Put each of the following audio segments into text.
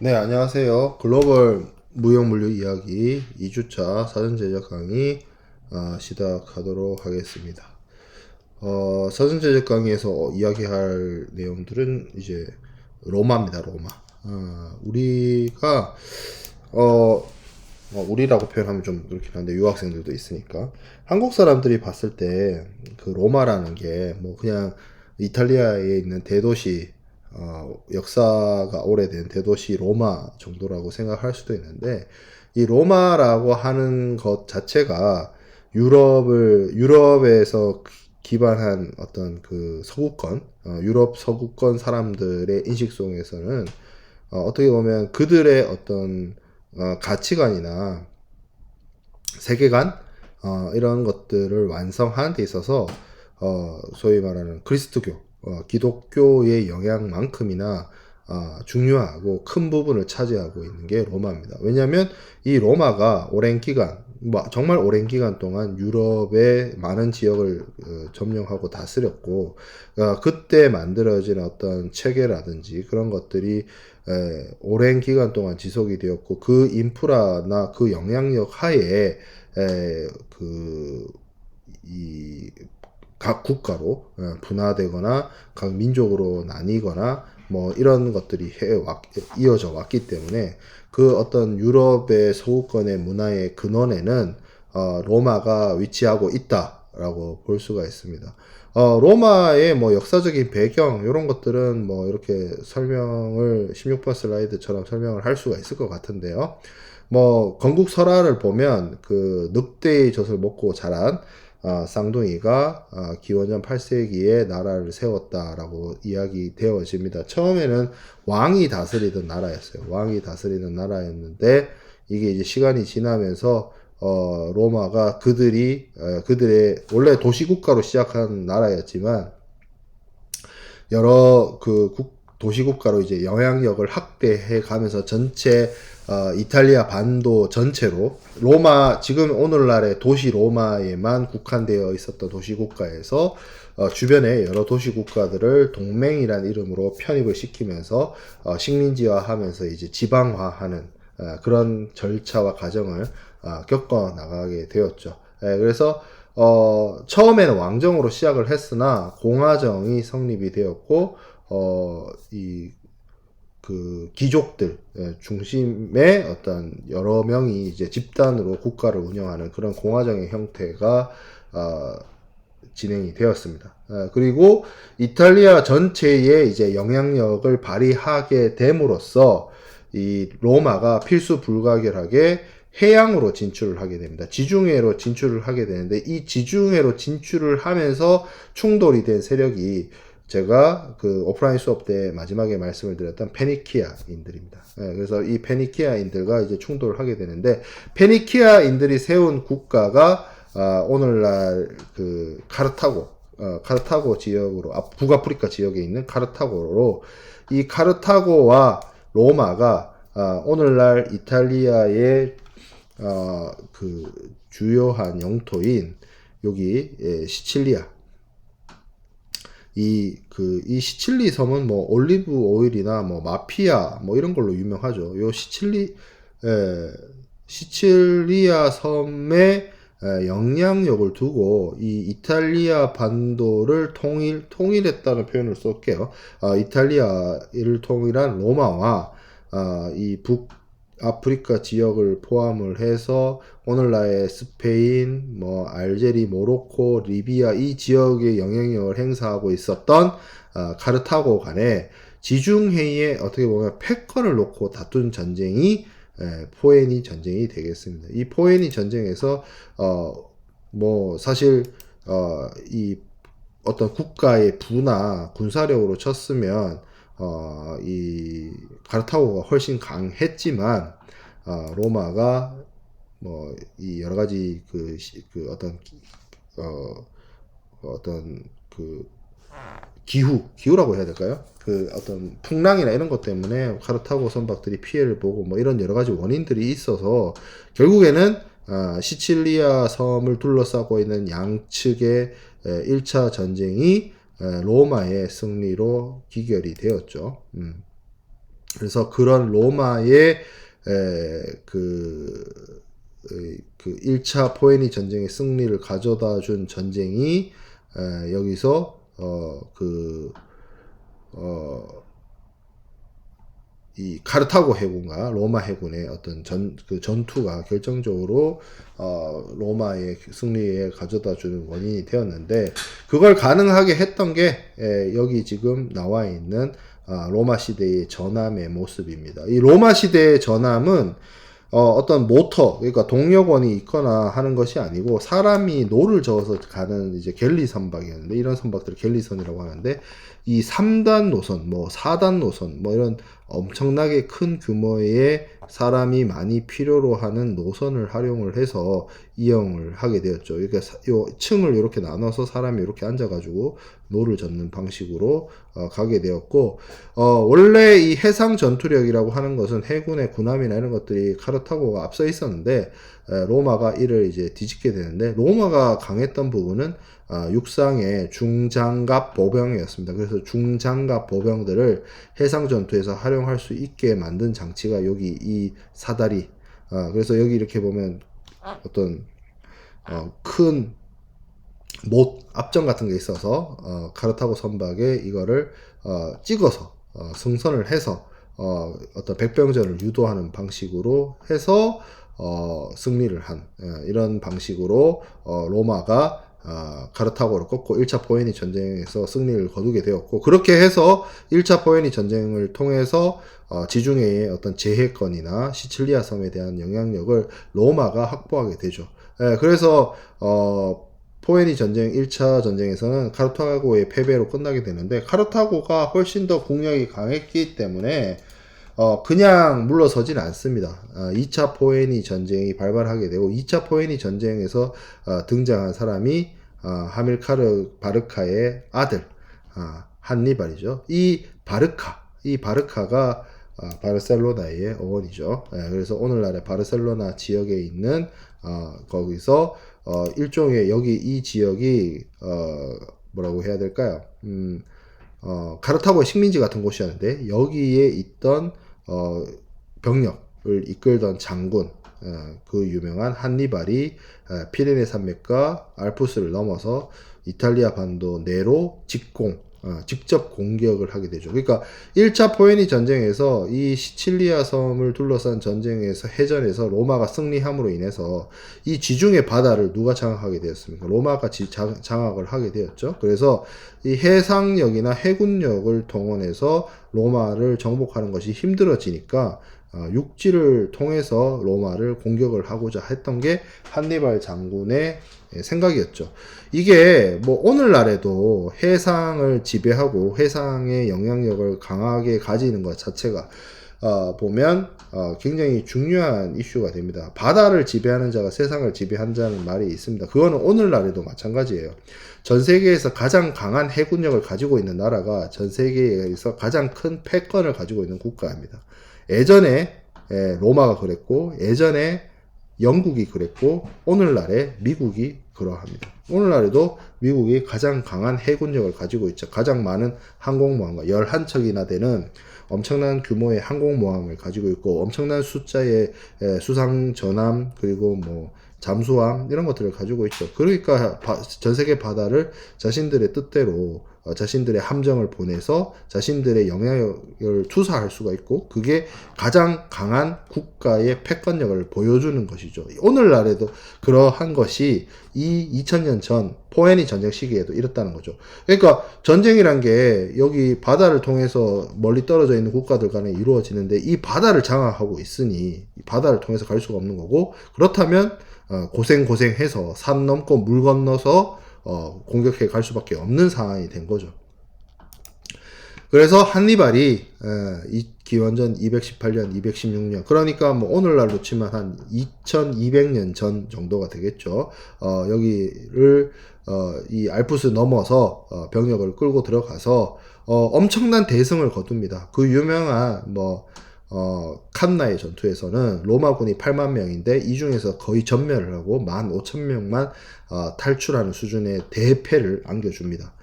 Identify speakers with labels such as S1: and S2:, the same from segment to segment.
S1: 네, 안녕하세요. 글로벌 무역물류 이야기 2주차 사전 제작 강의 시작하도록 하겠습니다. 사전 제작 강의에서 이야기할 내용들은 이제 로마입니다, 로마. 우리가 우리라고 표현하면 좀 그렇긴 한데 유학생들도 있으니까 한국 사람들이 봤을 때 그 로마라는 게 뭐 그냥 이탈리아에 있는 대도시, 역사가 오래된 대도시 로마 정도라고 생각할 수도 있는데, 이 로마라고 하는 것 자체가 유럽에서 기반한 어떤 그 서구권, 유럽 서구권 사람들의 인식 속에서는 어떻게 보면 그들의 어떤 가치관이나 세계관, 이런 것들을 완성하는 데 있어서 소위 말하는 그리스도교, 기독교의 영향만큼이나 중요하고 큰 부분을 차지하고 있는 게 로마입니다. 왜냐하면 이 로마가 오랜 기간, 정말 오랜 기간 동안 유럽의 많은 지역을 점령하고 다스렸고, 그때 만들어진 어떤 체계라든지 그런 것들이 오랜 기간 동안 지속이 되었고, 그 인프라나 그 영향력 하에 이 각 국가로 분화되거나 각 민족으로 나뉘거나 뭐 이런 것들이 이어져 왔기 때문에, 그 어떤 유럽의 서구권의 문화의 근원에는 로마가 위치하고 있다라고 볼 수가 있습니다. 로마의 뭐 역사적인 배경 이런 것들은 뭐 이렇게 설명을 16번 슬라이드처럼 설명을 할 수가 있을 것 같은데요. 뭐 건국 설화를 보면 그 늑대의 젖을 먹고 자란 쌍둥이가 기원전 8세기에 나라를 세웠다라고 이야기되어집니다. 처음에는 왕이 다스리던 나라였어요. 왕이 다스리던 나라였는데, 이게 이제 시간이 지나면서 로마가 그들의 원래 도시국가로 시작한 나라였지만, 여러 도시국가로 이제 영향력을 확대해 가면서 전체 이탈리아 반도 전체로 지금 오늘날의 도시 로마에만 국한되어 있었던 도시국가에서 주변의 여러 도시국가들을 동맹이란 이름으로 편입을 시키면서 식민지화하면서 이제 지방화하는 그런 절차와 과정을 겪어 나가게 되었죠. 그래서 처음에는 왕정으로 시작을 했으나 공화정이 성립이 되었고, 귀족들 중심의 어떤 여러 명이 이제 집단으로 국가를 운영하는 그런 공화정의 형태가 진행이 되었습니다. 그리고 이탈리아 전체에 이제 영향력을 발휘하게 됨으로써 이 로마가 필수 불가결하게 해양으로 진출을 하게 됩니다. 지중해로 진출을 하게 되는데, 이 지중해로 진출을 하면서 충돌이 된 세력이 제가 그 오프라인 수업 때 마지막에 말씀을 드렸던 페니키아인들입니다. 그래서 이 페니키아인들과 이제 충돌을 하게 되는데, 페니키아인들이 세운 국가가 오늘날 그 카르타고 지역으로, 북아프리카 지역에 있는 카르타고로, 이 카르타고와 로마가 오늘날 이탈리아의 그 주요한 영토인 여기 시칠리아, 이 시칠리 섬은 뭐 올리브 오일이나 뭐 마피아 뭐 이런 걸로 유명하죠. 요 시칠리아 섬의 영향력을 두고 이 이탈리아 반도를 통일했다는 표현을 쓸게요. 이탈리아를 통일한 로마와 이 북아프리카 지역을 포함을 해서 오늘날의 스페인, 뭐 알제리, 모로코, 리비아 이 지역에 영향력을 행사하고 있었던 카르타고 간에 지중해에 어떻게 보면 패권을 놓고 다툰 전쟁이 포에니 전쟁이 되겠습니다. 이 포에니 전쟁에서 뭐 사실 이 어떤 국가의 부나 군사력으로 쳤으면 이 카르타고가 훨씬 강했지만, 로마가 뭐 이 여러 가지 어떤 그 기후라고 해야 될까요? 그 어떤 풍랑이나 이런 것 때문에 카르타고 선박들이 피해를 보고 뭐 이런 여러 가지 원인들이 있어서 결국에는 시칠리아 섬을 둘러싸고 있는 양측의 1차 전쟁이 로마의 승리로 기결이 되었죠. 그래서 그런 로마의 그 1차 포에니 전쟁의 승리를 가져다 준 전쟁이 여기서 이 카르타고 해군과 로마 해군의 어떤 전투가 결정적으로 로마의 승리에 가져다 주는 원인이 되었는데, 그걸 가능하게 했던 게 여기 지금 나와 있는 로마 시대의 전함의 모습입니다. 이 로마 시대의 전함은 어떤 모터, 그러니까 동력원이 있거나 하는 것이 아니고 사람이 노를 저어서 가는 이제 갤리 선박이었는데, 이런 선박들을 갤리선이라고 하는데, 이 3단 노선, 뭐 4단 노선, 뭐 이런 엄청나게 큰 규모의 사람이 많이 필요로 하는 노선을 활용을 해서 이용을 하게 되었죠. 그러니까 요 층을 이렇게 나눠서 사람이 이렇게 앉아가지고 노를 젓는 방식으로 가게 되었고, 원래 이 해상 전투력이라고 하는 것은 해군의 군함이나 이런 것들이 카르타고가 앞서 있었는데, 로마가 이를 이제 뒤집게 되는데, 로마가 강했던 부분은 육상의 중장갑 보병이었습니다. 그래서 중장갑 보병들을 해상 전투에서 활용할 수 있게 만든 장치가 여기 이 사다리. 그래서 여기 이렇게 보면 어떤 큰 못 앞정 같은 게 있어서 카르타고 선박에 이거를 찍어서 승선을 해서 어떤 백병전을 유도하는 방식으로 해서 승리를 한 이런 방식으로 로마가 카르타고를 꺾고 1차 포에니 전쟁에서 승리를 거두게 되었고, 그렇게 해서 1차 포에니 전쟁을 통해서 지중해의 어떤 제해권이나 시칠리아 섬에 대한 영향력을 로마가 확보하게 되죠. 그래서 포에니 전쟁 1차 전쟁에서는 카르타고의 패배로 끝나게 되는데, 카르타고가 훨씬 더 국력이 강했기 때문에 그냥 물러서진 않습니다. 2차 포에니 전쟁이 발발하게 되고, 2차 포에니 전쟁에서 등장한 사람이 하밀카르 바르카의 아들 한니발이죠. 이 바르카가 바르셀로나의 어원이죠. 그래서 오늘날의 바르셀로나 지역에 있는 거기서 일종의 여기 이 지역이 뭐라고 해야 될까요? 카르타고의 식민지 같은 곳이었는데, 여기에 있던 병력을 이끌던 장군, 그 유명한 한니발이 피레네 산맥과 알프스를 넘어서 이탈리아 반도 내로 직접 공격을 하게 되죠. 그러니까 1차 포에니 전쟁에서 이 시칠리아 섬을 둘러싼 전쟁에서 해전에서 로마가 승리함으로 인해서 이 지중해 바다를 누가 장악하게 되었습니까? 로마가 장악을 하게 되었죠. 그래서 이 해상력이나 해군력을 동원해서 로마를 정복하는 것이 힘들어지니까 육지를 통해서 로마를 공격을 하고자 했던 게 한니발 장군의 생각이었죠. 이게 뭐 오늘날에도 해상을 지배하고 해상의 영향력을 강하게 가지는 것 자체가 보면 굉장히 중요한 이슈가 됩니다. 바다를 지배하는 자가 세상을 지배한다는 말이 있습니다. 그거는 오늘날에도 마찬가지예요. 전 세계에서 가장 강한 해군력을 가지고 있는 나라가 전 세계에서 가장 큰 패권을 가지고 있는 국가입니다. 예전에 로마가 그랬고, 예전에 영국이 그랬고, 오늘날에 미국이 그러합니다. 오늘날에도 미국이 가장 강한 해군력을 가지고 있죠. 가장 많은 항공모함과 11척이나 되는 엄청난 규모의 항공모함을 가지고 있고, 엄청난 숫자의 수상 전함, 그리고 뭐 잠수함 이런 것들을 가지고 있죠. 그러니까 전 세계 바다를 자신들의 뜻대로 자신들의 함정을 보내서 자신들의 영향력을 투사할 수가 있고, 그게 가장 강한 국가의 패권력을 보여주는 것이죠. 오늘날에도 그러한 것이 이 2000년 전 포에니 전쟁 시기에도 이렇다는 거죠. 그러니까 전쟁이란 게 여기 바다를 통해서 멀리 떨어져 있는 국가들 간에 이루어지는데, 이 바다를 장악하고 있으니 이 바다를 통해서 갈 수가 없는 거고, 그렇다면 고생해서 산 넘고 물 건너서 공격해 갈 수밖에 없는 상황이 된 거죠. 그래서 한니발이 기원전 218년, 216년, 그러니까 뭐 오늘날로 치면 한 2200년 전 정도가 되겠죠. 여기를 이 알프스 넘어서 병력을 끌고 들어가서 엄청난 대승을 거둡니다. 그 유명한 칸나의 전투에서는 로마군이 8만 명인데 이 중에서 거의 전멸을 하고 15,000명만 탈출하는 수준의 대패를 안겨줍니다.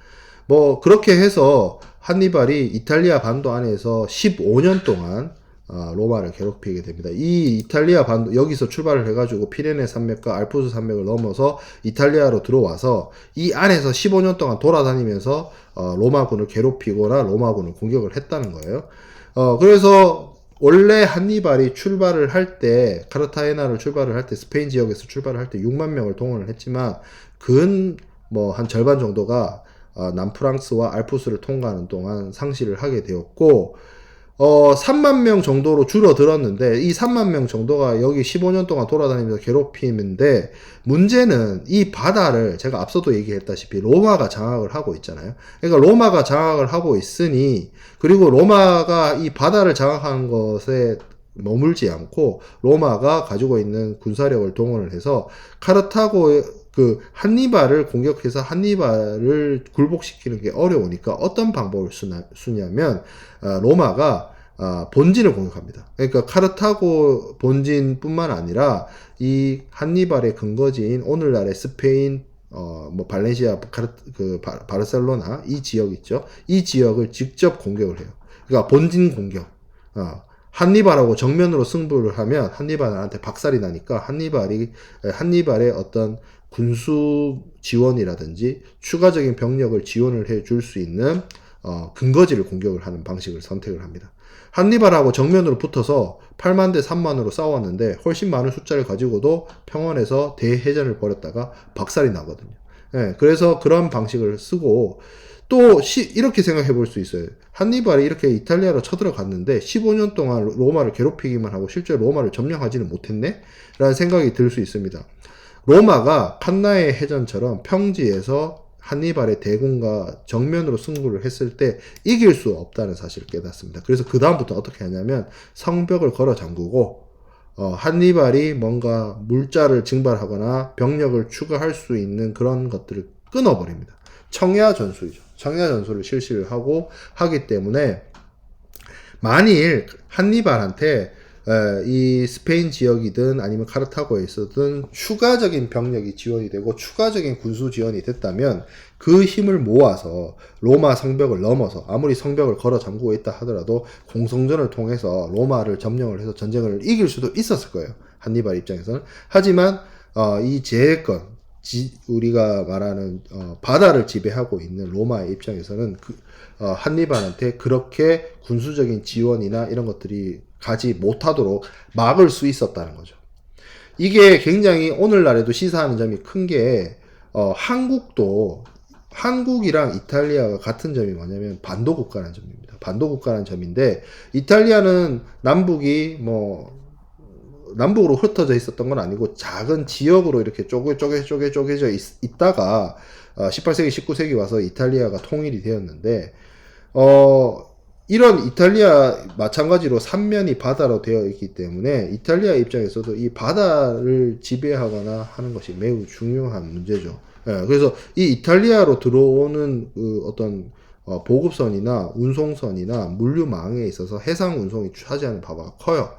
S1: 뭐 그렇게 해서 한니발이 이탈리아 반도 안에서 15년 동안 로마를 괴롭히게 됩니다. 이 이탈리아 반도 여기서 출발을 해가지고 피레네 산맥과 알프스 산맥을 넘어서 이탈리아로 들어와서 이 안에서 15년 동안 돌아다니면서 로마군을 괴롭히거나 로마군을 공격을 했다는 거예요. 그래서 원래 한니발이 출발을 할 때, 카르타헤나를 출발을 할 때, 스페인 지역에서 출발을 할 때 6만 명을 동원을 했지만, 근 뭐 한 절반 정도가 남프랑스와 알프스를 통과하는 동안 상실을 하게 되었고, 3만 명 정도로 줄어들었는데, 이 3만 명 정도가 여기 15년 동안 돌아다니면서 괴롭힘인데, 문제는 이 바다를 제가 앞서도 얘기했다시피 로마가 장악을 하고 있잖아요. 그러니까 로마가 장악을 하고 있으니, 그리고 로마가 이 바다를 장악하는 것에 머물지 않고, 로마가 가지고 있는 군사력을 동원을 해서, 카르타고의 한니발을 공격해서 한니발을 굴복시키는 게 어려우니까 어떤 방법을 쓰냐면 로마가 본진을 공격합니다. 그러니까 카르타고 본진뿐만 아니라 이 한니발의 근거지인 오늘날의 스페인 뭐 발렌시아, 바르셀로나 이 지역 있죠. 이 지역을 직접 공격을 해요. 그러니까 본진 공격. 한니발하고 정면으로 승부를 하면 한니발한테 박살이 나니까 한니발의 어떤 군수 지원이라든지 추가적인 병력을 지원을 해줄 수 있는 근거지를 공격을 하는 방식을 선택을 합니다. 한니발하고 정면으로 붙어서 8만 대 3만으로 싸웠는데 훨씬 많은 숫자를 가지고도 평원에서 대해전을 벌였다가 박살이 나거든요. 예, 그래서 그런 방식을 쓰고 또 이렇게 생각해 볼 수 있어요. 한니발이 이렇게 이탈리아로 쳐들어갔는데 15년 동안 로마를 괴롭히기만 하고 실제로 로마를 점령하지는 못했네? 라는 생각이 들 수 있습니다. 로마가 칸나의 해전처럼 평지에서 한니발의 대군과 정면으로 승부를 했을 때 이길 수 없다는 사실을 깨닫습니다. 그래서 그 다음부터 어떻게 하냐면 성벽을 걸어 잠그고 한니발이 뭔가 물자를 증발하거나 병력을 추가할 수 있는 그런 것들을 끊어버립니다. 청야 전술이죠. 청야 전술을 실시를 하기 때문에 만일 한니발한테 이 스페인 지역이든 아니면 카르타고에 있었든 추가적인 병력이 지원이 되고 추가적인 군수 지원이 됐다면 그 힘을 모아서 로마 성벽을 넘어서 아무리 성벽을 걸어 잠그고 있다 하더라도 공성전을 통해서 로마를 점령을 해서 전쟁을 이길 수도 있었을 거예요. 한니발 입장에서는. 하지만 이 제해권 우리가 말하는 바다를 지배하고 있는 로마의 입장에서는 한니발한테 그렇게 군수적인 지원이나 이런 것들이 가지 못하도록 막을 수 있었다는 거죠. 이게 굉장히 오늘날에도 시사하는 점이 큰 게 한국이랑 이탈리아가 같은 점이 뭐냐면 반도 국가라는 점입니다. 반도 국가라는 점인데 이탈리아는 남북으로 흩어져 있었던 건 아니고 작은 지역으로 이렇게 쪼개져 있다가 18세기, 19세기 와서 이탈리아가 통일이 되었는데 이런 이탈리아 마찬가지로 삼면이 바다로 되어 있기 때문에 이탈리아 입장에서도 이 바다를 지배하거나 하는 것이 매우 중요한 문제죠. 그래서 이 이탈리아로 들어오는 어떤 보급선이나 운송선이나 물류망에 있어서 해상 운송이 차지하는 바가 커요.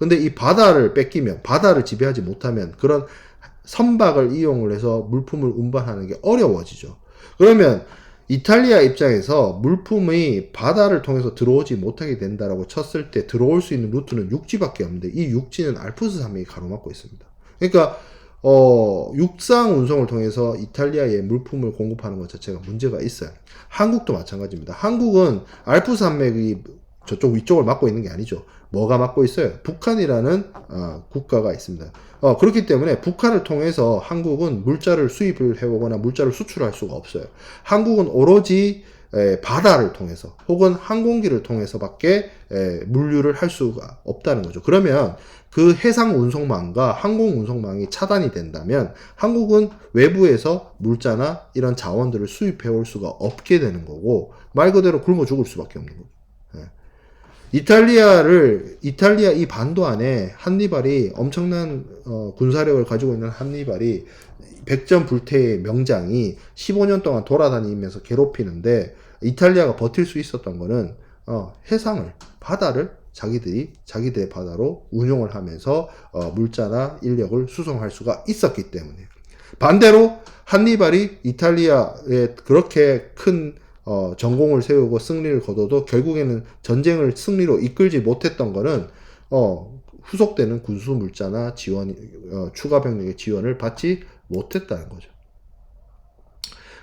S1: 근데 이 바다를 뺏기면, 바다를 지배하지 못하면 그런 선박을 이용을 해서 물품을 운반하는 게 어려워지죠. 그러면 이탈리아 입장에서 물품이 바다를 통해서 들어오지 못하게 된다라고 쳤을 때 들어올 수 있는 루트는 육지밖에 없는데 이 육지는 알프스 산맥이 가로막고 있습니다. 그러니까 육상 운송을 통해서 이탈리아에 물품을 공급하는 것 자체가 문제가 있어요. 한국도 마찬가지입니다. 한국은 알프스 산맥이 저쪽 위쪽을 막고 있는 게 아니죠. 뭐가 막고 있어요? 북한이라는 국가가 있습니다. 그렇기 때문에 북한을 통해서 한국은 물자를 수입을 해오거나 물자를 수출할 수가 없어요. 한국은 오로지 바다를 통해서 혹은 항공기를 통해서밖에 물류를 할 수가 없다는 거죠. 그러면 그 해상 운송망과 항공 운송망이 차단이 된다면 한국은 외부에서 물자나 이런 자원들을 수입해 올 수가 없게 되는 거고 말 그대로 굶어 죽을 수밖에 없는 거죠. 이탈리아 이 반도 안에 한니발이 엄청난 군사력을 가지고 있는 한니발이 백전불태의 명장이 15년 동안 돌아다니면서 괴롭히는데 이탈리아가 버틸 수 있었던 거는 바다를 자기들의 바다로 운용을 하면서 물자나 인력을 수송할 수가 있었기 때문에 반대로 한니발이 이탈리아에 그렇게 큰 전공을 세우고 승리를 거둬도 결국에는 전쟁을 승리로 이끌지 못했던 거는 후속되는 군수 물자나 지원, 추가 병력의 지원을 받지 못했다는 거죠.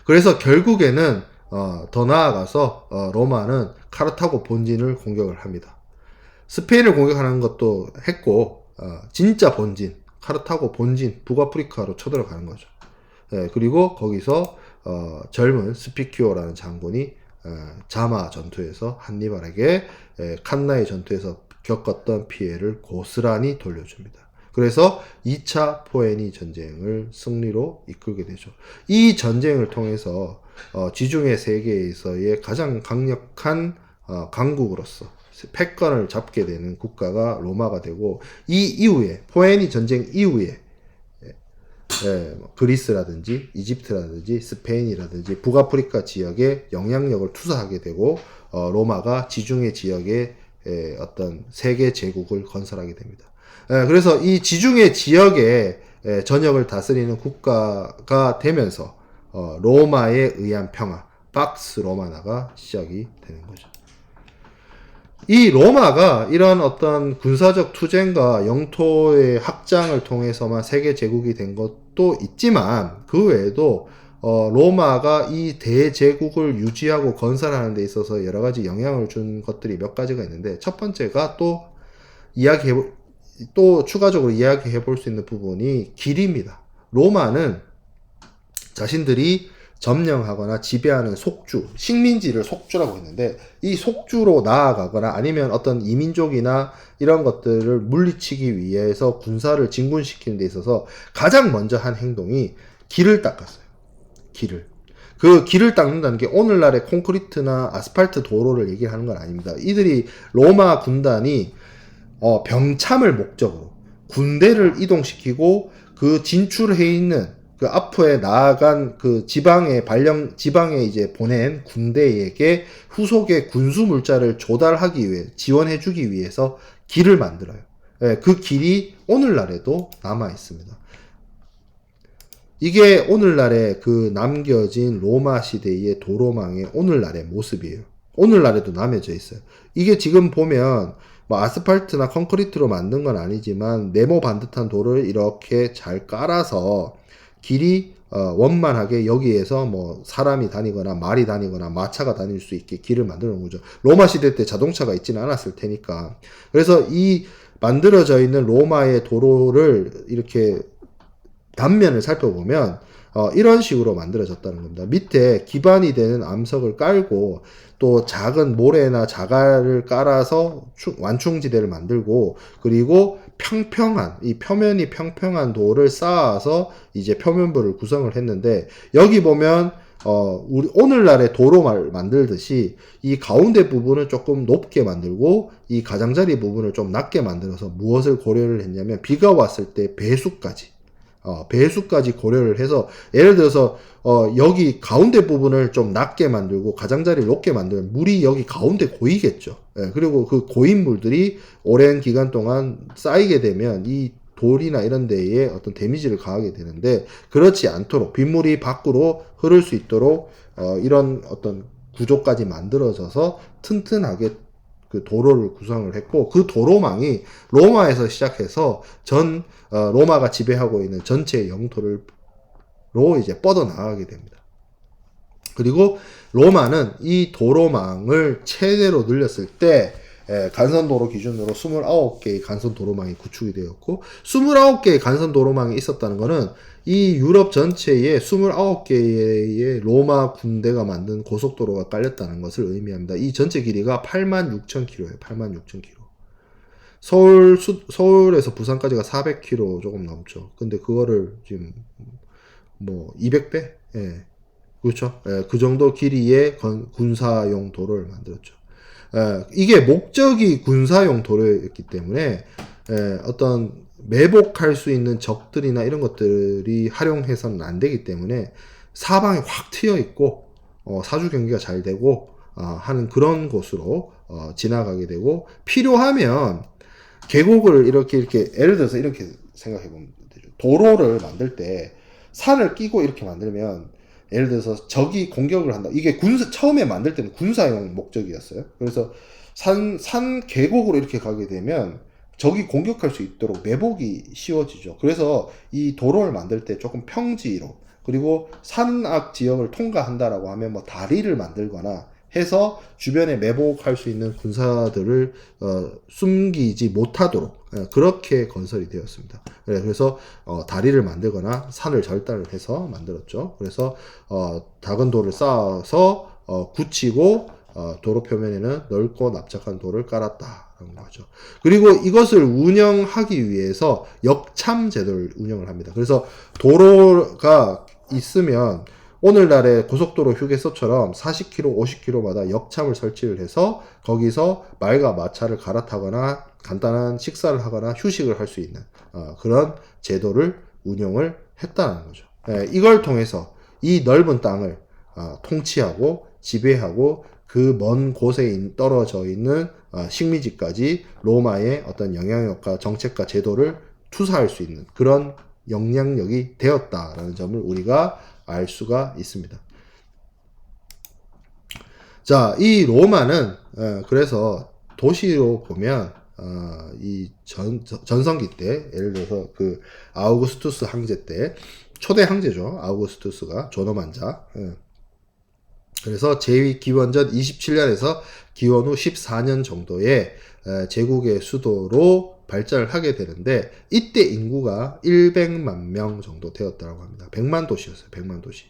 S1: 그래서 결국에는 더 나아가서 로마는 카르타고 본진을 공격을 합니다. 스페인을 공격하는 것도 했고 진짜 본진, 카르타고 본진, 북아프리카로 쳐들어가는 거죠. 그리고 거기서 젊은 스피키오라는 장군이 자마 전투에서 한니발에게 칸나의 전투에서 겪었던 피해를 고스란히 돌려줍니다. 그래서 2차 포에니 전쟁을 승리로 이끌게 되죠. 이 전쟁을 통해서 지중해 세계에서의 가장 강력한 강국으로서 패권을 잡게 되는 국가가 로마가 되고, 이 이후에 포에니 전쟁 이후에 그리스라든지 이집트라든지 스페인이라든지 북아프리카 지역에 영향력을 투사하게 되고 로마가 지중해 지역에 어떤 세계 제국을 건설하게 됩니다. 그래서 이 지중해 지역에 전역을 다스리는 국가가 되면서 로마에 의한 평화, 박스 로마나가 시작이 되는 거죠. 이 로마가 이런 어떤 군사적 투쟁과 영토의 확장을 통해서만 세계 제국이 된 것도 있지만, 그 외에도 로마가 이 대제국을 유지하고 건설하는 데 있어서 여러 가지 영향을 준 것들이 몇 가지가 있는데, 첫 번째가 또 추가적으로 이야기해 볼 수 있는 부분이 길입니다. 로마는 자신들이 점령하거나 지배하는 속주, 식민지를 속주라고 했는데, 이 속주로 나아가거나 아니면 어떤 이민족이나 이런 것들을 물리치기 위해서 군사를 진군시키는 데 있어서 가장 먼저 한 행동이 길을 닦았어요. 그 길을 닦는다는 게 오늘날의 콘크리트나 아스팔트 도로를 얘기하는 건 아닙니다. 이들이 로마 군단이 병참을 목적으로 군대를 이동시키고 그 진출해 있는 그 앞에 나아간 그 지방에 이제 보낸 군대에게 후속의 군수 물자를 조달하기 위해, 지원해주기 위해서 길을 만들어요. 그 길이 오늘날에도 남아 있습니다. 이게 오늘날에 그 남겨진 로마 시대의 도로망의 오늘날의 모습이에요. 오늘날에도 남겨져 있어요. 이게 지금 보면 뭐 아스팔트나 콘크리트로 만든 건 아니지만 네모 반듯한 돌을 이렇게 잘 깔아서 길이 원만하게 여기에서 뭐 사람이 다니거나 말이 다니거나 마차가 다닐 수 있게 길을 만들어 놓은 거죠. 로마 시대 때 자동차가 있지는 않았을 테니까. 그래서 이 만들어져 있는 로마의 도로를 이렇게 단면을 살펴보면 이런 식으로 만들어졌다는 겁니다. 밑에 기반이 되는 암석을 깔고 또 작은 모래나 자갈을 깔아서 완충지대를 만들고, 그리고 이 표면이 평평한 돌을 쌓아서 이제 표면부를 구성을 했는데, 여기 보면 우리 오늘날의 도로 만들듯이 이 가운데 부분을 조금 높게 만들고 이 가장자리 부분을 좀 낮게 만들어서 무엇을 고려를 했냐면, 비가 왔을 때 배수까지 고려를 해서, 예를 들어서 여기 가운데 부분을 좀 낮게 만들고 가장자리를 높게 만들면 물이 여기 가운데 고이겠죠. 그리고 그 고인 물들이 오랜 기간 동안 쌓이게 되면 이 돌이나 이런 데에 어떤 데미지를 가하게 되는데, 그렇지 않도록 빗물이 밖으로 흐를 수 있도록 이런 어떤 구조까지 만들어져서 튼튼하게 그 도로를 구성을 했고, 그 도로망이 로마에서 시작해서 로마가 지배하고 있는 전체 영토로 이제 뻗어나가게 됩니다. 그리고 로마는 이 도로망을 최대로 늘렸을 때 간선도로 기준으로 29개의 간선도로망이 구축이 되었고, 29개의 간선도로망이 있었다는 것은 이 유럽 전체에 29개의 로마 군대가 만든 고속도로가 깔렸다는 것을 의미합니다. 이 전체 길이가 86,000km예요. 86,000km. 서울에서 부산까지가 400km 조금 넘죠. 근데 그거를 지금 뭐 200배? 예. 그렇죠. 예. 그 정도 길이의 군사용 도로를 만들었죠. 이게 목적이 군사용 도로였기 때문에 어떤 매복할 수 있는 적들이나 이런 것들이 활용해서는 안 되기 때문에 사방에 확 트여 있고 사주 경계가 잘 되고 하는 그런 곳으로 지나가게 되고, 필요하면 계곡을 이렇게 예를 들어서 이렇게 생각해 보면 되죠. 도로를 만들 때 산을 끼고 이렇게 만들면 예를 들어서 적이 공격을 한다. 이게 처음에 만들 때는 군사용 목적이었어요. 그래서 산 계곡으로 이렇게 가게 되면 적이 공격할 수 있도록 매복이 쉬워지죠. 그래서 이 도로를 만들 때 조금 평지로, 그리고 산악 지역을 통과한다라고 하면 뭐 다리를 만들거나 해서 주변에 매복할 수 있는 군사들을 숨기지 못하도록 그렇게 건설이 되었습니다. 그래서 다리를 만들거나 산을 절단을 해서 만들었죠. 그래서 작은 돌을 쌓아서 굳히고 도로 표면에는 넓고 납작한 돌을 깔았다라는 거죠. 그리고 이것을 운영하기 위해서 역참 제도를 운영을 합니다. 그래서 도로가 있으면 오늘날의 고속도로 휴게소처럼 40km, 50km마다 역참을 설치를 해서 거기서 말과 마차를 갈아타거나 간단한 식사를 하거나 휴식을 할 수 있는 그런 제도를 운영을 했다는 거죠. 이걸 통해서 이 넓은 땅을 통치하고 지배하고 그 먼 곳에 떨어져 있는 식민지까지 로마의 어떤 영향력과 정책과 제도를 투사할 수 있는 그런 영향력이 되었다라는 점을 우리가 알 수가 있습니다. 자, 이 로마는 그래서 도시로 보면 이 전성기 때, 예를 들어서 그 아우구스투스 황제 때, 초대 황제죠. 아우구스투스가 존엄한자. 그래서 제2 기원전 27년에서 기원 후 14년 정도에 제국의 수도로 발전을 하게 되는데, 이때 인구가 100만 명 정도 되었다고 합니다. 100만 도시였어요. 100만 도시.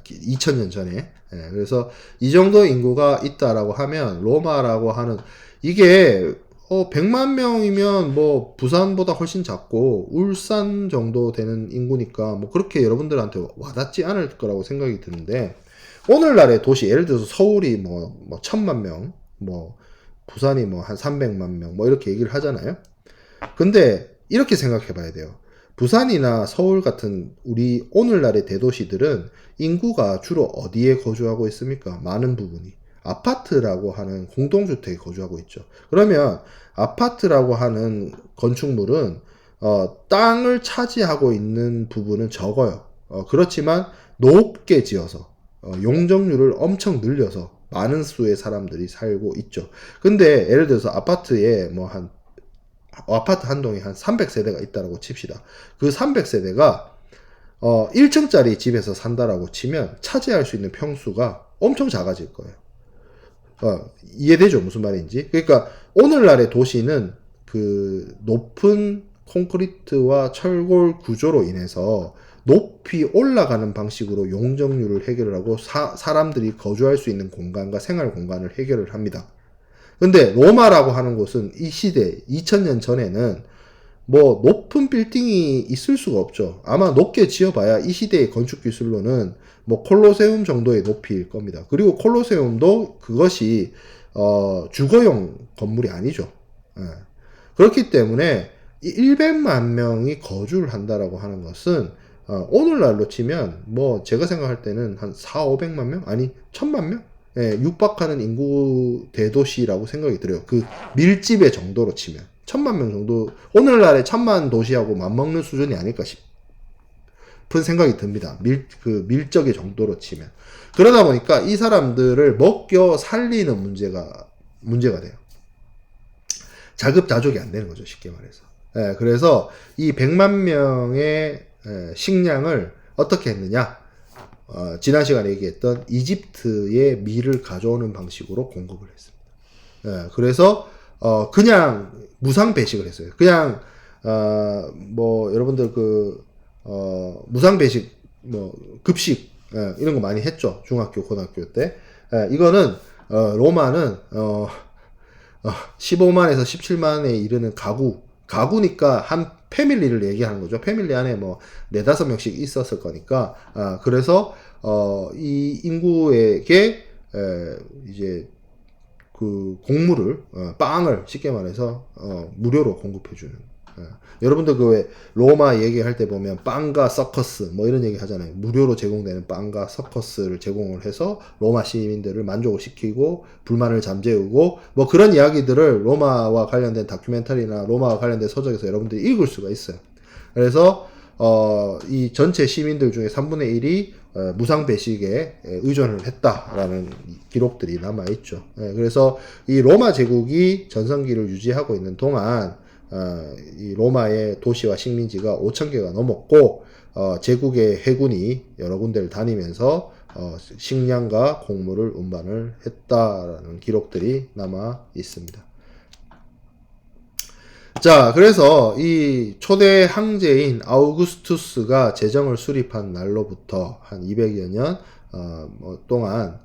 S1: 2000년 전에. 그래서 이 정도 인구가 있다라고 하면 로마라고 하는 이게 100만 명이면 뭐 부산보다 훨씬 작고 울산 정도 되는 인구니까 뭐 그렇게 여러분들한테 와닿지 않을 거라고 생각이 드는데, 오늘날의 도시, 예를 들어서 서울이 뭐 1000만 명, 뭐 부산이 뭐 한 300만 명, 뭐 이렇게 얘기를 하잖아요. 근데 이렇게 생각해 봐야 돼요. 부산이나 서울 같은 우리 오늘날의 대도시들은 인구가 주로 어디에 거주하고 있습니까? 많은 부분이 아파트라고 하는 공동주택에 거주하고 있죠. 그러면 아파트라고 하는 건축물은 땅을 차지하고 있는 부분은 적어요. 그렇지만 높게 지어서 용적률을 엄청 늘려서 많은 수의 사람들이 살고 있죠. 근데 예를 들어서 아파트에 아파트 한 동에 한 300세대가 있다라고 칩시다. 그 300세대가 1층짜리 집에서 산다라고 치면 차지할 수 있는 평수가 엄청 작아질 거예요. 이해되죠? 무슨 말인지? 그러니까 오늘날의 도시는 그 높은 콘크리트와 철골 구조로 인해서 높이 올라가는 방식으로 용적률을 해결을 하고 사람들이 거주할 수 있는 공간과 생활 공간을 해결을 합니다. 근데 로마라고 하는 곳은 이 시대 2000년 전에는 뭐 높은 빌딩이 있을 수가 없죠. 아마 높게 지어봐야 이 시대의 건축 기술로는 뭐 콜로세움 정도의 높이일 겁니다. 그리고 콜로세움도 그것이 주거용 건물이 아니죠. 그렇기 때문에 100만 명이 거주를 한다라고 하는 것은 오늘날로 치면 뭐 제가 생각할 때는 한 4, 500만 명? 아니 1000만 명? 육박하는 인구 대도시라고 생각이 들어요. 그 밀집의 정도로 치면 1000만 명 정도, 오늘날의 1000만 도시하고 맞먹는 수준이 아닐까 싶은 생각이 듭니다. 밀적의 정도로 치면. 그러다 보니까 이 사람들을 먹여 살리는 문제가 돼요. 자급자족이 안 되는 거죠, 쉽게 말해서. 그래서 이 100만 명의 식량을 어떻게 했느냐? 지난 시간에 얘기했던 이집트의 밀을 가져오는 방식으로 공급을 했습니다. 그래서 그냥 무상 배식을 했어요. 그냥 뭐 여러분들 무상 배식, 뭐 급식 이런 거 많이 했죠. 중학교, 고등학교 때. 이거는 로마는 15만에서 17만에 이르는 가구니까 한 패밀리를 얘기하는 거죠. 패밀리 안에 뭐 4-5명씩 있었을 거니까. 그래서 이 인구에게 이제 그 곡물을 빵을 쉽게 말해서 무료로 공급해주는. 여러분들 그 왜 로마 얘기할 때 보면 빵과 서커스 뭐 이런 얘기 하잖아요. 무료로 제공되는 빵과 서커스를 제공을 해서 로마 시민들을 만족을 시키고 불만을 잠재우고 뭐 그런 이야기들을 로마와 관련된 다큐멘터리나 로마와 관련된 서적에서 여러분들이 읽을 수가 있어요. 그래서 이 전체 시민들 중에 3분의 1이 무상 배식에 의존을 했다라는 기록들이 남아있죠. 그래서 이 로마 제국이 전성기를 유지하고 있는 동안 이 로마의 도시와 식민지가 5,000개가 넘었고 제국의 해군이 여러 군데를 다니면서 식량과 곡물을 운반을 했다라는 기록들이 남아 있습니다. 자, 그래서 이 초대 황제인 아우구스투스가 제정을 수립한 날로부터 한 200여 년 동안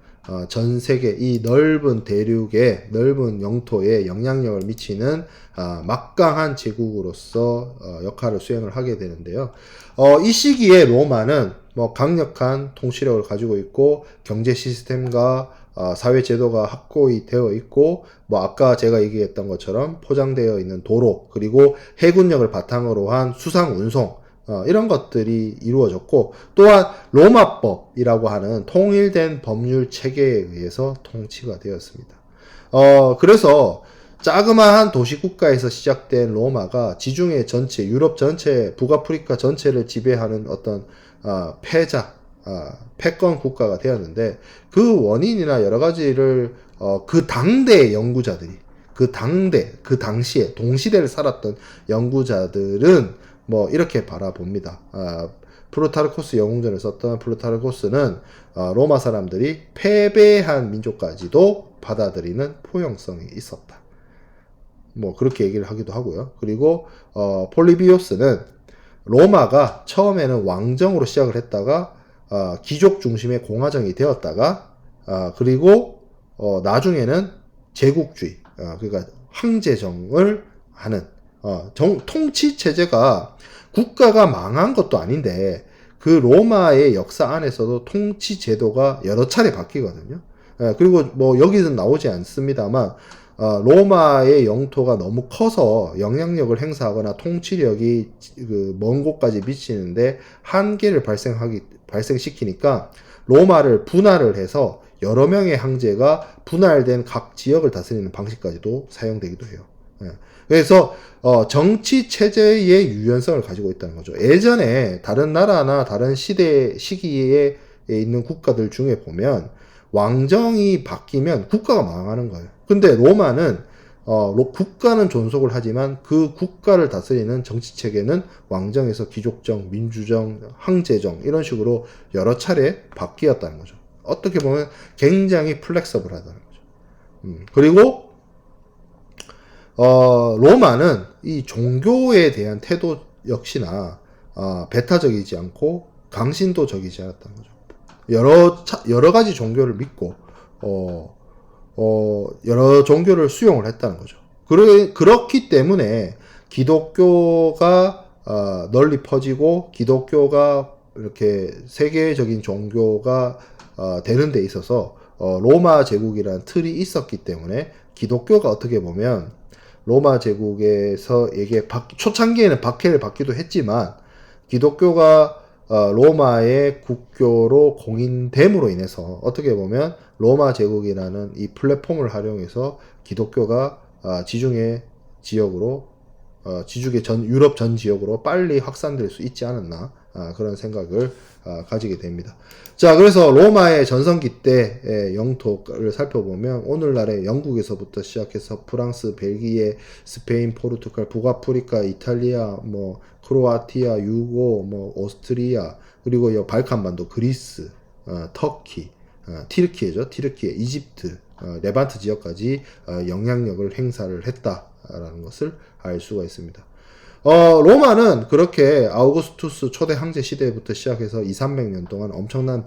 S1: 전 세계 이 넓은 대륙의 넓은 영토에 영향력을 미치는 막강한 제국으로서 역할을 수행을 하게 되는데요. 이 시기에 로마는 뭐 강력한 통치력을 가지고 있고 경제 시스템과 사회 제도가 확고히 되어 있고 뭐 아까 제가 얘기했던 것처럼 포장되어 있는 도로 그리고 해군력을 바탕으로 한 수상 운송 이런 것들이 이루어졌고 또한 로마법이라고 하는 통일된 법률 체계에 의해서 통치가 되었습니다. 그래서 자그마한 도시국가에서 시작된 로마가 지중해 전체, 유럽 전체, 북아프리카 전체를 지배하는 어떤 패권 국가가 되었는데 그 원인이나 여러 가지를 그 당대 연구자들이 그 당시에 동시대를 살았던 연구자들은 뭐 이렇게 바라봅니다. 플루타르코스 영웅전을 썼던 플루타르코스는 로마 사람들이 패배한 민족까지도 받아들이는 포용성이 있었다. 뭐 그렇게 얘기를 하기도 하고요. 그리고 폴리비오스는 로마가 처음에는 왕정으로 시작을 했다가 귀족 중심의 공화정이 되었다가 그리고 나중에는 제국주의 그러니까 황제정을 하는 통치 체제가 국가가 망한 것도 아닌데 그 로마의 역사 안에서도 통치 제도가 여러 차례 바뀌거든요. 그리고 뭐 여기는 나오지 않습니다만 로마의 영토가 너무 커서 영향력을 행사하거나 통치력이 그 먼 곳까지 미치는데 한계를 발생시키니까 로마를 분할을 해서 여러 명의 황제가 분할된 각 지역을 다스리는 방식까지도 사용되기도 해요. 그래서 정치 체제의 유연성을 가지고 있다는 거죠. 예전에 다른 나라나 다른 시기에 있는 국가들 중에 보면 왕정이 바뀌면 국가가 망하는 거예요. 근데 로마는 국가는 존속을 하지만 그 국가를 다스리는 정치 체계는 왕정에서 귀족정, 민주정, 황제정 이런 식으로 여러 차례 바뀌었다는 거죠. 어떻게 보면 굉장히 플렉서블하다는 거죠. 그리고 로마는 이 종교에 대한 태도 역시나 배타적이지 않고 강신도적이지 않았다는 거죠. 여러 가지 종교를 믿고 여러 종교를 수용을 했다는 거죠. 그렇기 때문에 기독교가 널리 퍼지고 기독교가 이렇게 세계적인 종교가 되는 데 있어서 로마 제국이라는 틀이 있었기 때문에 기독교가 어떻게 보면 로마 제국에서 이게 초창기에는 박해를 받기도 했지만 기독교가 로마의 국교로 공인됨으로 인해서 어떻게 보면 로마 제국이라는 이 플랫폼을 활용해서 기독교가 지중해 지역으로 유럽 전 지역으로 빨리 확산될 수 있지 않았나 그런 생각을 가지게 됩니다. 자, 그래서 로마의 전성기 때의 영토를 살펴보면 오늘날의 영국에서부터 시작해서 프랑스, 벨기에, 스페인, 포르투갈, 북아프리카, 이탈리아, 뭐 크로아티아, 유고, 뭐 오스트리아, 그리고 발칸반도, 그리스, 터키, 티르키예, 이집트, 레반트 지역까지 영향력을 행사를 했다라는 것을 알 수가 있습니다. 로마는 그렇게 아우구스투스 초대 황제 시대부터 시작해서 200~300년 동안 엄청난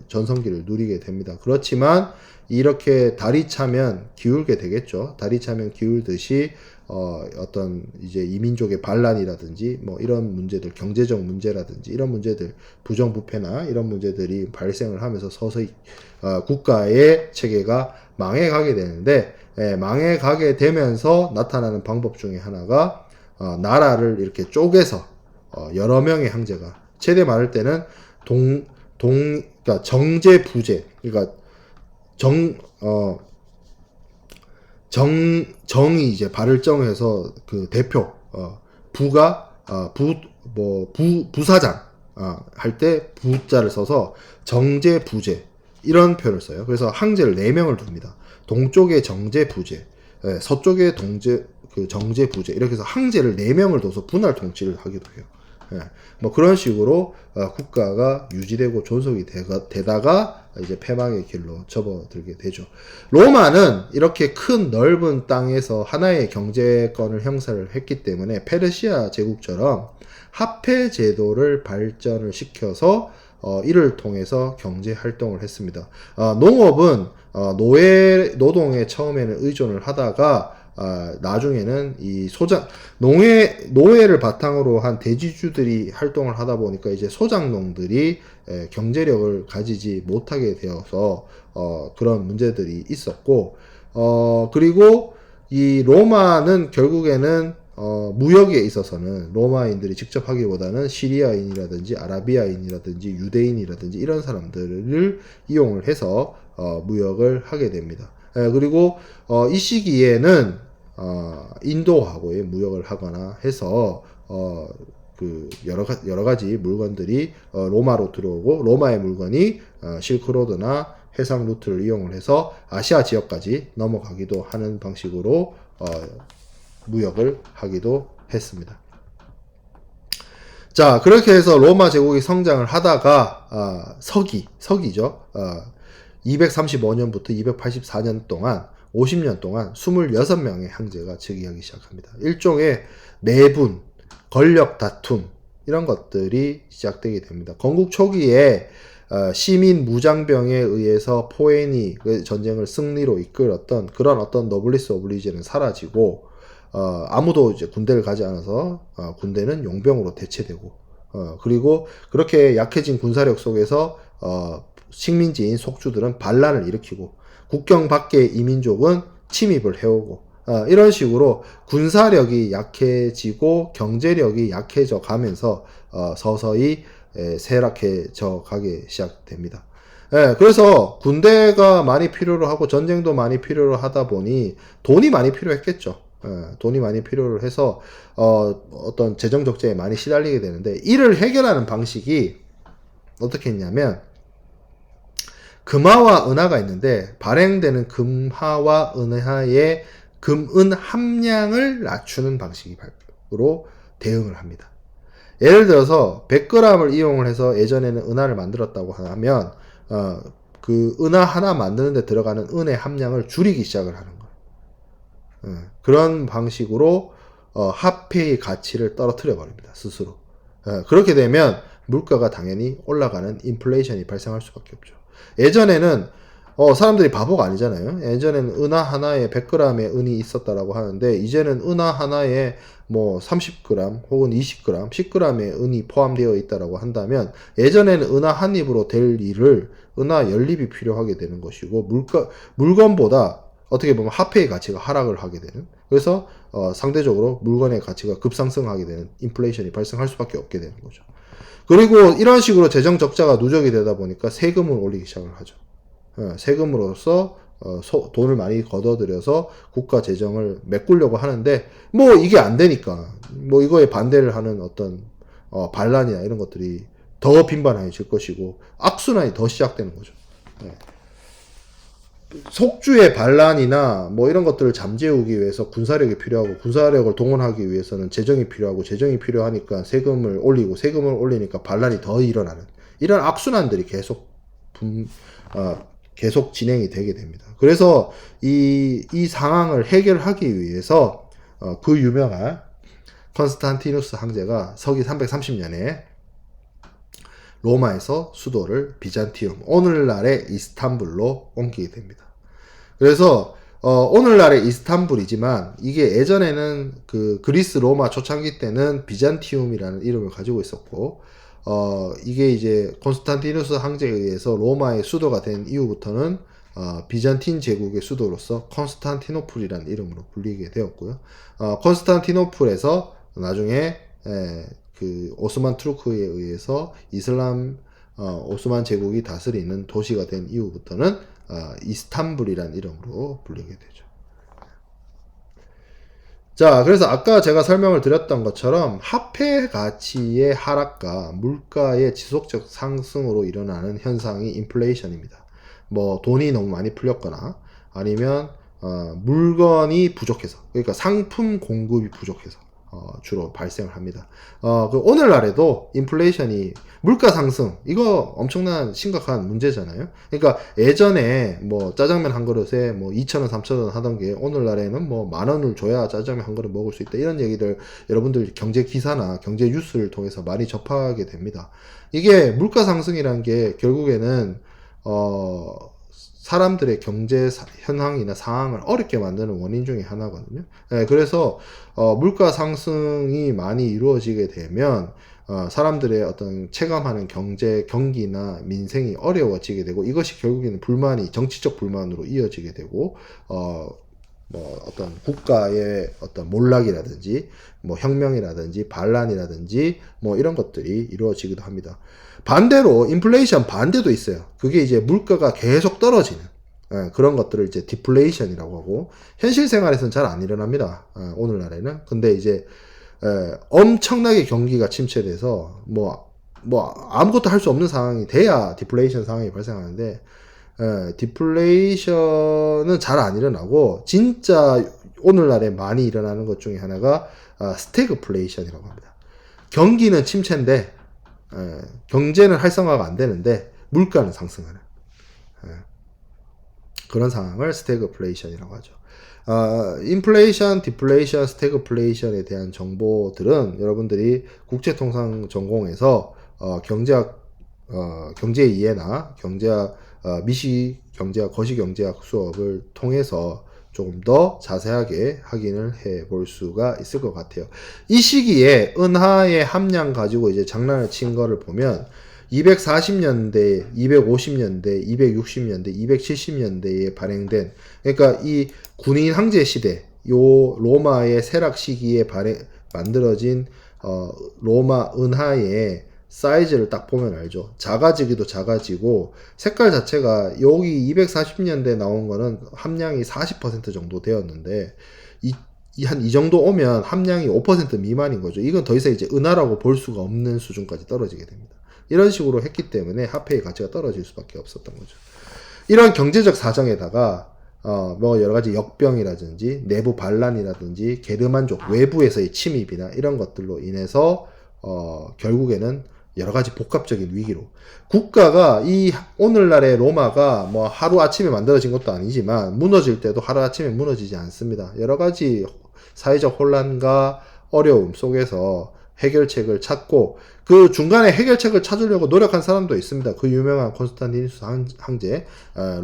S1: 전성기를 누리게 됩니다. 그렇지만 이렇게 달이 차면 기울게 되겠죠. 달이 차면 기울듯이 어떤 이제 이민족의 반란이라든지 뭐 이런 문제들, 경제적 문제라든지 이런 문제들, 부정부패나 이런 문제들이 발생을 하면서 서서히 국가의 체계가 망해가게 되는데 망해가게 되면서 나타나는 방법 중에 하나가 나라를 이렇게 쪼개서 여러 명의 황제가 최대 많을 때는 그러니까 정제부제 그러니까 정이 이제 발을 정해서 그 대표 부가 뭐 부사장 할 때 부자를 써서 정제 부제 이런 표현을 써요. 그래서 항제를 4명을 둡니다. 동쪽에 정제 부제, 서쪽에 동제 그 정제 부제 이렇게 해서 항제를 4명을 둬서 분할 통치를 하기도 해요. 뭐 그런 식으로 국가가 유지되고 존속이 되다가 이제 패망의 길로 접어들게 되죠. 로마는 이렇게 큰 넓은 땅에서 하나의 경제권을 형성을 했기 때문에 페르시아 제국처럼 화폐 제도를 발전을 시켜서 이를 통해서 경제 활동을 했습니다. 농업은 노동에 처음에는 의존을 하다가 나중에는 이 노예를 바탕으로 한 대지주들이 활동을 하다 보니까 이제 소작농들이 경제력을 가지지 못하게 되어서 그런 문제들이 있었고, 그리고 이 로마는 결국에는 무역에 있어서는 로마인들이 직접 하기보다는 시리아인이라든지 아라비아인이라든지 유대인이라든지 이런 사람들을 이용을 해서 무역을 하게 됩니다. 그리고 이 시기에는 인도하고의 무역을 하거나 해서 그 여러 가지 물건들이 로마로 들어오고 로마의 물건이 실크로드나 해상 루트를 이용을 해서 아시아 지역까지 넘어가기도 하는 방식으로 무역을 하기도 했습니다. 자, 그렇게 해서 로마 제국이 성장을 하다가 서기죠. 235년부터 284년 동안 50년 동안 26명의 황제가 즉위하기 시작합니다. 일종의 내분, 권력 다툼 이런 것들이 시작되게 됩니다. 건국 초기에 시민 무장병에 의해서 포에니 전쟁을 승리로 이끌었던 그런 어떤 노블리스 오블리제는 사라지고 아무도 이제 군대를 가지 않아서 군대는 용병으로 대체되고 그리고 그렇게 약해진 군사력 속에서 식민지인 속주들은 반란을 일으키고 국경 밖의 이민족은 침입을 해오고 이런 식으로 군사력이 약해지고 경제력이 약해져 가면서 서서히 쇠락해져 가게 시작됩니다. 그래서 군대가 많이 필요로 하고 전쟁도 많이 필요로 하다 보니 돈이 많이 필요했겠죠. 돈이 많이 필요로 해서 어떤 재정 적자에 많이 시달리게 되는데 이를 해결하는 방식이 어떻게 했냐면 금화와 은화가 있는데 발행되는 금화와 은화의 금은 함량을 낮추는 방식으로 대응을 합니다. 예를 들어서 100g을 이용을 해서 예전에는 은화를 만들었다고 하면 그 은화 하나 만드는 데 들어가는 은의 함량을 줄이기 시작을 하는 거예요. 그런 방식으로 화폐의 가치를 떨어뜨려 버립니다. 스스로. 그렇게 되면 물가가 당연히 올라가는 인플레이션이 발생할 수밖에 없죠. 예전에는 사람들이 바보가 아니잖아요. 예전에는 은화 하나에 100g의 은이 있었다라고 하는데 이제는 은화 하나에 뭐 30g 혹은 20g, 10g의 은이 포함되어 있다라고 한다면 예전에는 은화 한 입으로 될 일을 은화 연립이 필요하게 되는 것이고 물건보다 어떻게 보면 화폐의 가치가 하락을 하게 되는 그래서 상대적으로 물건의 가치가 급상승하게 되는 인플레이션이 발생할 수밖에 없게 되는 거죠. 그리고 이런 식으로 재정 적자가 누적이 되다 보니까 세금을 올리기 시작을 하죠. 세금으로서 돈을 많이 걷어들여서 국가 재정을 메꾸려고 하는데 뭐 이게 안 되니까 뭐 이거에 반대를 하는 어떤 반란이나 이런 것들이 더 빈번해질 것이고 악순환이 더 시작되는 거죠. 속주의 반란이나 뭐 이런 것들을 잠재우기 위해서 군사력이 필요하고 군사력을 동원하기 위해서는 재정이 필요하고 재정이 필요하니까 세금을 올리고 세금을 올리니까 반란이 더 일어나는 이런 악순환들이 계속 진행이 되게 됩니다. 그래서 이 상황을 해결하기 위해서 그 유명한 컨스탄티누스 황제가 서기 330년에 로마에서 수도를 비잔티움, 오늘날의 이스탄불로 옮기게 됩니다. 그래서 오늘날의 이스탄불이지만 이게 예전에는 그 그리스 로마 초창기 때는 비잔티움이라는 이름을 가지고 있었고 이게 이제 콘스탄티누스 황제에 의해서 로마의 수도가 된 이후부터는 비잔틴 제국의 수도로서 콘스탄티노플이라는 이름으로 불리게 되었고요. 콘스탄티노플에서 나중에 그 오스만 투르크에 의해서 이슬람 오스만 제국이 다스리는 도시가 된 이후부터는 이스탄불이라는 이름으로 불리게 되죠. 자, 그래서 아까 제가 설명을 드렸던 것처럼 화폐 가치의 하락과 물가의 지속적 상승으로 일어나는 현상이 인플레이션입니다. 뭐 돈이 너무 많이 풀렸거나 아니면 물건이 부족해서, 그러니까 상품 공급이 부족해서 주로 발생을 합니다. 오늘날에도 인플레이션이 물가 상승, 이거 엄청난 심각한 문제잖아요. 그러니까 예전에 뭐 짜장면 한 그릇에 뭐 2,000원, 3,000원 하던 게 오늘날에는 뭐 10,000원을 줘야 짜장면 한 그릇 먹을 수 있다. 이런 얘기들 여러분들 경제 기사나 경제 뉴스를 통해서 많이 접하게 됩니다. 이게 물가 상승이라는 게 결국에는 사람들의 경제 현황이나 상황을 어렵게 만드는 원인 중에 하나거든요. 그래서 물가 상승이 많이 이루어지게 되면 사람들의 어떤 체감하는 경기나 민생이 어려워지게 되고, 이것이 결국에는 불만이 정치적 불만으로 이어지게 되고, 뭐 어떤 국가의 어떤 몰락이라든지 뭐 혁명이라든지 반란이라든지 뭐 이런 것들이 이루어지기도 합니다. 반대로 인플레이션 반대도 있어요. 그게 이제 물가가 계속 떨어지는 그런 것들을 이제 디플레이션이라고 하고, 현실 생활에서는 잘 안 일어납니다. 오늘날에는. 근데 이제 엄청나게 경기가 침체돼서 뭐 아무것도 할 수 없는 상황이 돼야 디플레이션 상황이 발생하는데, 디플레이션은 잘 안 일어나고, 진짜 오늘날에 많이 일어나는 것 중에 하나가 스태그플레이션이라고 합니다. 경기는 침체인데 경제는 활성화가 안 되는데 물가는 상승하는 그런 상황을 스태그플레이션이라고 하죠. 인플레이션, 디플레이션, 스태그플레이션에 대한 정보들은 여러분들이 국제통상 전공에서 경제 이해나 경제학, 미시 경제학, 거시 경제학 수업을 통해서 조금 더 자세하게 확인을 해 볼 수가 있을 것 같아요. 이 시기에 은하의 함량 가지고 이제 장난을 친 거를 보면 240년대, 250년대, 260년대, 270년대에 발행된, 그러니까 이 군인 황제 시대, 요 로마의 쇠락 시기에 만들어진 로마 은하의 사이즈를 딱 보면 알죠. 작아지기도 작아지고, 색깔 자체가 여기 240년대 나온 거는 함량이 40% 정도 되었는데, 한 이 정도 오면 함량이 5% 미만인 거죠. 이건 더 이상 이제 은하라고 볼 수가 없는 수준까지 떨어지게 됩니다. 이런 식으로 했기 때문에 화폐의 가치가 떨어질 수밖에 없었던 거죠. 이런 경제적 사정에다가 뭐 여러 가지 역병이라든지 내부 반란이라든지 게르만족 외부에서의 침입이나 이런 것들로 인해서 결국에는 여러 가지 복합적인 위기로, 국가가 이 오늘날의 로마가 뭐 하루 아침에 만들어진 것도 아니지만 무너질 때도 하루 아침에 무너지지 않습니다. 여러 가지 사회적 혼란과 어려움 속에서 해결책을 찾고, 그 중간에 해결책을 찾으려고 노력한 사람도 있습니다. 그 유명한 콘스탄티누스 황제,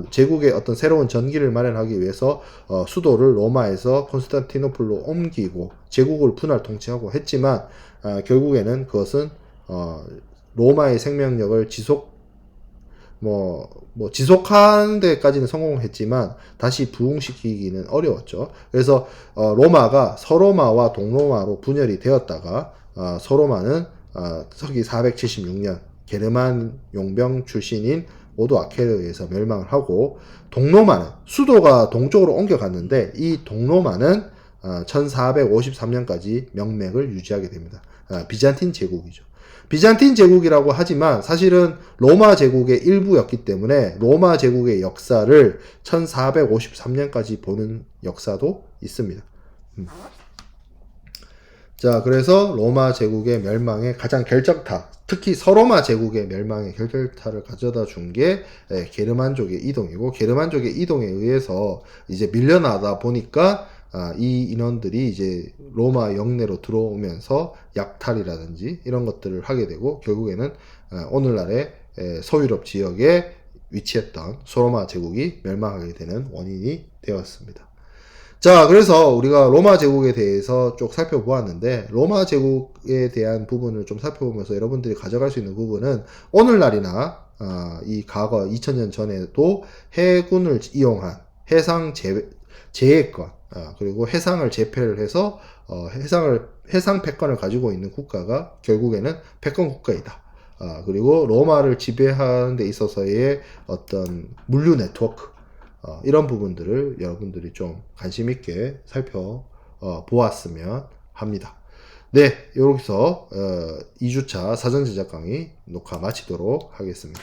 S1: 제국의 어떤 새로운 전기를 마련하기 위해서 수도를 로마에서 콘스탄티노플로 옮기고 제국을 분할 통치하고 했지만, 결국에는 그것은 로마의 생명력을 지속하는 데까지는 성공했지만 다시 부흥시키기는 어려웠죠. 그래서 로마가 서로마와 동로마로 분열이 되었다가 서로마는 서기 476년 게르만 용병 출신인 오도아케르에 의해서 멸망을 하고, 동로마는 수도가 동쪽으로 옮겨갔는데 이 동로마는 1453년까지 명맥을 유지하게 됩니다. 비잔틴 제국이죠. 비잔틴 제국이라고 하지만 사실은 로마 제국의 일부였기 때문에 로마 제국의 역사를 1453년까지 보는 역사도 있습니다. 자, 그래서 로마 제국의 멸망의 가장 결정타, 특히 서로마 제국의 멸망의 결정타를 가져다 준 게 게르만족의 이동이고, 게르만족의 이동에 의해서 이제 밀려나다 보니까 이 인원들이 이제 로마 영내로 들어오면서 약탈이라든지 이런 것들을 하게 되고, 결국에는 오늘날의 서유럽 지역에 위치했던 소로마 제국이 멸망하게 되는 원인이 되었습니다. 자, 그래서 우리가 로마 제국에 대해서 쭉 살펴보았는데, 로마 제국에 대한 부분을 좀 살펴보면서 여러분들이 가져갈 수 있는 부분은, 오늘날이나 이 과거 2000년 전에도 해군을 이용한 해상 제해권, 그리고 해상을 제패를 해서 해상 패권을 가지고 있는 국가가 결국에는 패권 국가이다. 그리고 로마를 지배하는 데 있어서의 어떤 물류 네트워크, 이런 부분들을 여러분들이 좀 관심 있게 보았으면 합니다. 네, 여기서 2주차 사전 제작 강의 녹화 마치도록 하겠습니다.